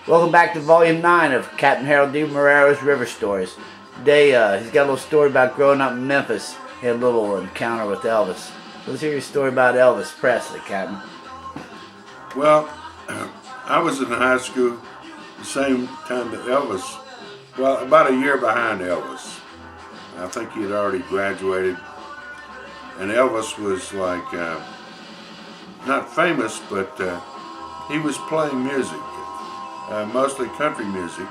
Welcome back to Volume 9 of Captain Harold DeMarrero's River Stories. Today, he's got a little story about growing up in Memphis. He had a little encounter with Elvis. Let's hear your story about Elvis Presley, Captain. Well, I was in high school the same time that Elvis, well, about a year behind Elvis. I think he had already graduated. And Elvis was like, not famous, but he was playing music. Mostly country music.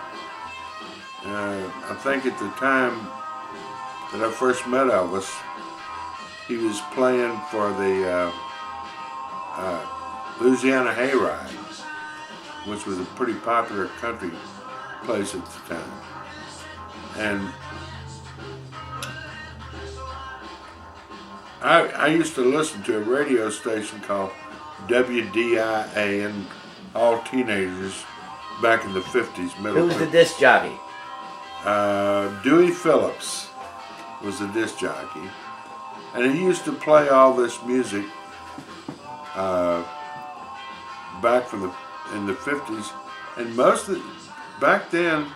I think at the time that I first met Elvis, he was playing for the Louisiana Hayride, which was a pretty popular country place at the time. And I used to listen to a radio station called WDIA, and all teenagers back in the 50s, middle. Who was the disc jockey? Dewey Phillips was the disc jockey, and he used to play all this music back in the 50s, and most of back then,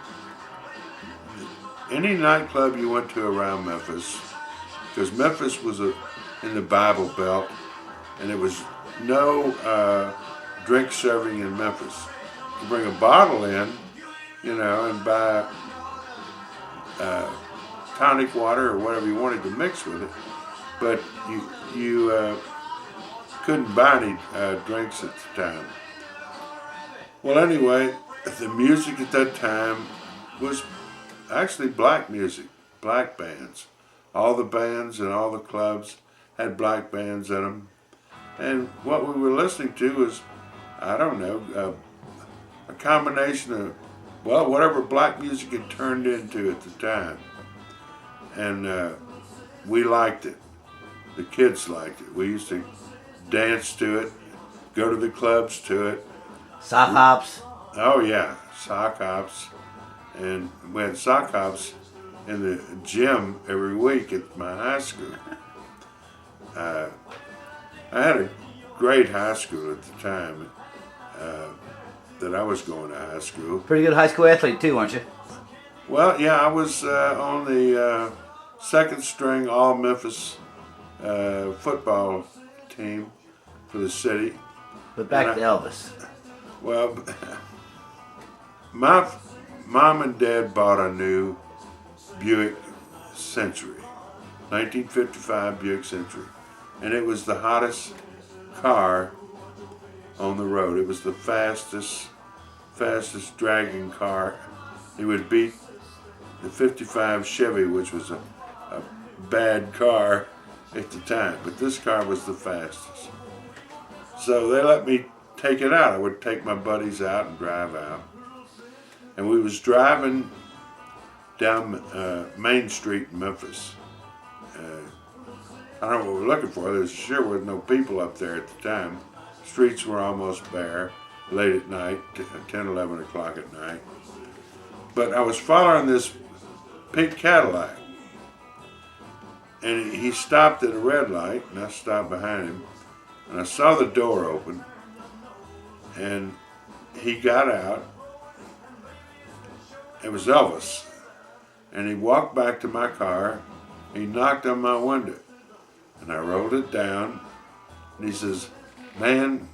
any nightclub you went to around Memphis, because Memphis was in the Bible Belt, and there was no drink serving in Memphis. You bring a bottle in, and buy tonic water or whatever you wanted to mix with it, but you couldn't buy any drinks at the time. Well, anyway, the music at that time was actually black music, black bands. All the bands and all the clubs had black bands in them, and what we were listening to was, I don't know, a combination of, well, whatever black music had turned into at the time. And we liked it. The kids liked it. We used to dance to it, go to the clubs to it. Sock hops. Oh yeah, sock hops. And we had sock hops in the gym every week at my high school. I had a great high school at the time. That I was going to high school. Pretty good high school athlete too, weren't you? Well, yeah, I was on the second string all Memphis football team for the city. But back to Elvis. Well, my mom and dad bought a new Buick Century, 1955 Buick Century, and it was the hottest car on the road. It was the fastest dragging car. It would beat the 55 Chevy, which was a bad car at the time, but this car was the fastest. So they let me take it out. I would take my buddies out and drive out. And we was driving down Main Street in Memphis. I don't know what we were looking for. There sure was no people up there at the time. Streets were almost bare, late at night, 10, 11 o'clock at night. But I was following this pink Cadillac, and he stopped at a red light, and I stopped behind him, and I saw the door open, and he got out. It was Elvis, and he walked back to my car, he knocked on my window, and I rolled it down, and he says, "Man,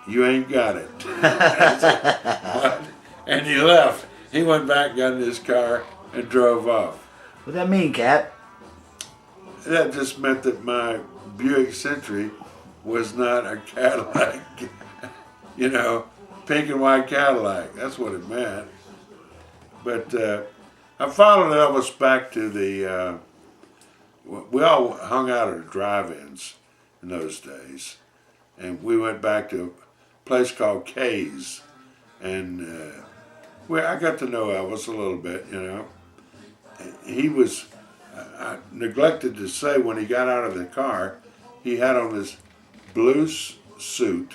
you ain't got it." I said, "What?" And he left. He went back, got in his car, and drove off. What'd that mean, Cap? That just meant that my Buick Century was not a Cadillac. Pink and white Cadillac. That's what it meant. But I followed Elvis back to the, we all hung out at drive-ins in those days. And we went back to a place called K's, and I got to know Elvis a little bit, He was, I neglected to say, when he got out of the car, he had on this blue suit.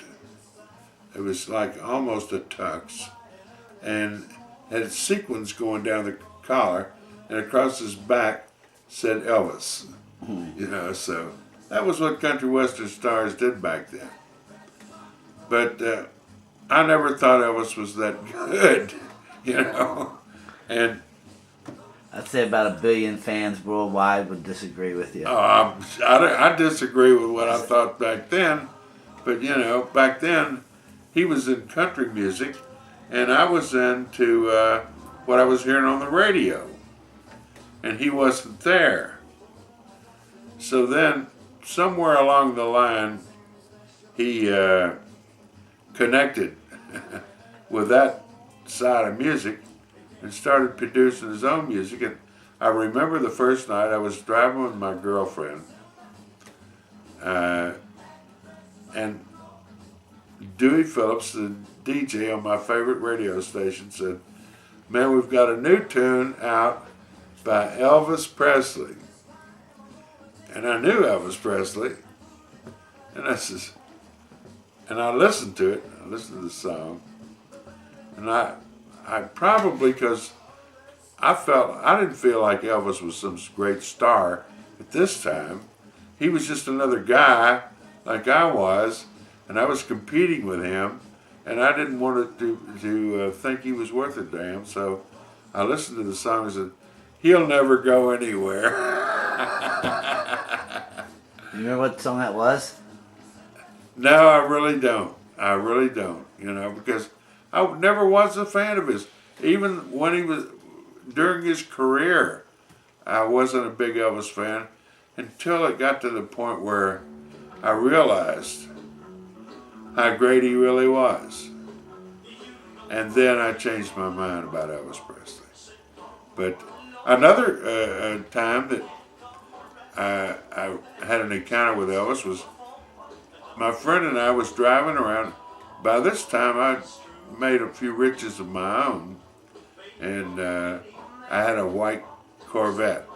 It was like almost a tux, and had sequins going down the collar, and across his back said Elvis. So that was what country western stars did back then. But I never thought Elvis was that good, you know. And I'd say about 1 billion fans worldwide would disagree with you. I disagree with what I thought back then, but you know, back then he was in country music, and I was into what I was hearing on the radio, and he wasn't there. So then, somewhere along the line, he connected with that side of music and started producing his own music. And I remember the first night I was driving with my girlfriend, and Dewey Phillips, the DJ on my favorite radio station, said, "Man, we've got a new tune out by Elvis Presley." And I knew Elvis Presley, and I says, and I listened to it. I listened to the song, and I probably, because I didn't feel like Elvis was some great star at this time. He was just another guy like I was, and I was competing with him, and I didn't want to think he was worth a damn. So I listened to the song and said, "He'll never go anywhere." You remember what song that was? No, I really don't. I really don't. You know, because I never was a fan of his. Even when he was, during his career, I wasn't a big Elvis fan until it got to the point where I realized how great he really was. And then I changed my mind about Elvis Presley. But another time that I had an encounter with Elvis was my friend and I was driving around. By this time, I'd made a few riches of my own, and I had a white Corvette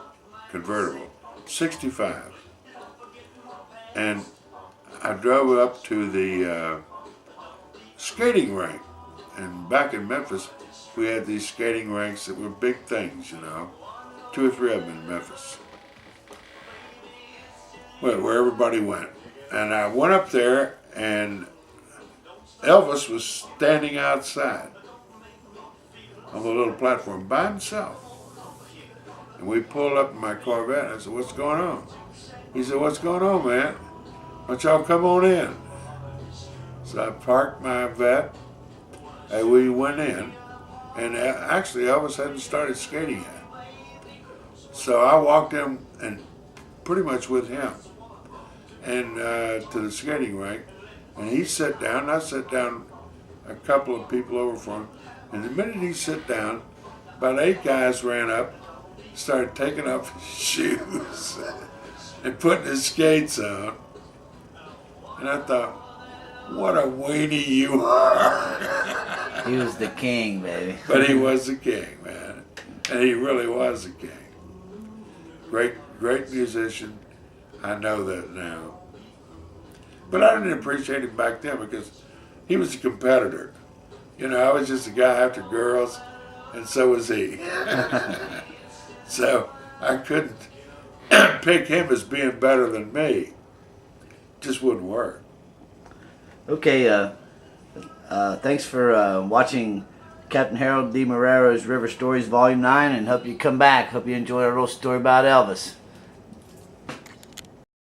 convertible, 65. And I drove up to the skating rink. And back in Memphis, we had these skating rinks that were big things, you know, 2 or 3 of them in Memphis, where everybody went. And I went up there, and Elvis was standing outside on the little platform by himself. And we pulled up in my Corvette, and I said, "What's going on?" He said, "What's going on, man? Why don't y'all come on in?" So I parked my Vet, and we went in, and actually Elvis hadn't started skating yet. So I walked in, and pretty much with him, and to the skating rink, and he sat down, and I sat down a couple of people over for him, and the minute he sat down, about 8 guys ran up, started taking off his shoes and putting his skates on, and I thought, what a weenie you are. He was the king, baby. But he was the king, man, and he really was the king. Great musician. I know that now. But I didn't appreciate him back then because he was a competitor. You know, I was just a guy after girls, and so was he. So I couldn't pick him as being better than me. Just wouldn't work. Okay, thanks for watching Captain Harold DeMarrero's River Stories Volume 9, and hope you come back. Hope you enjoy our little story about Elvis.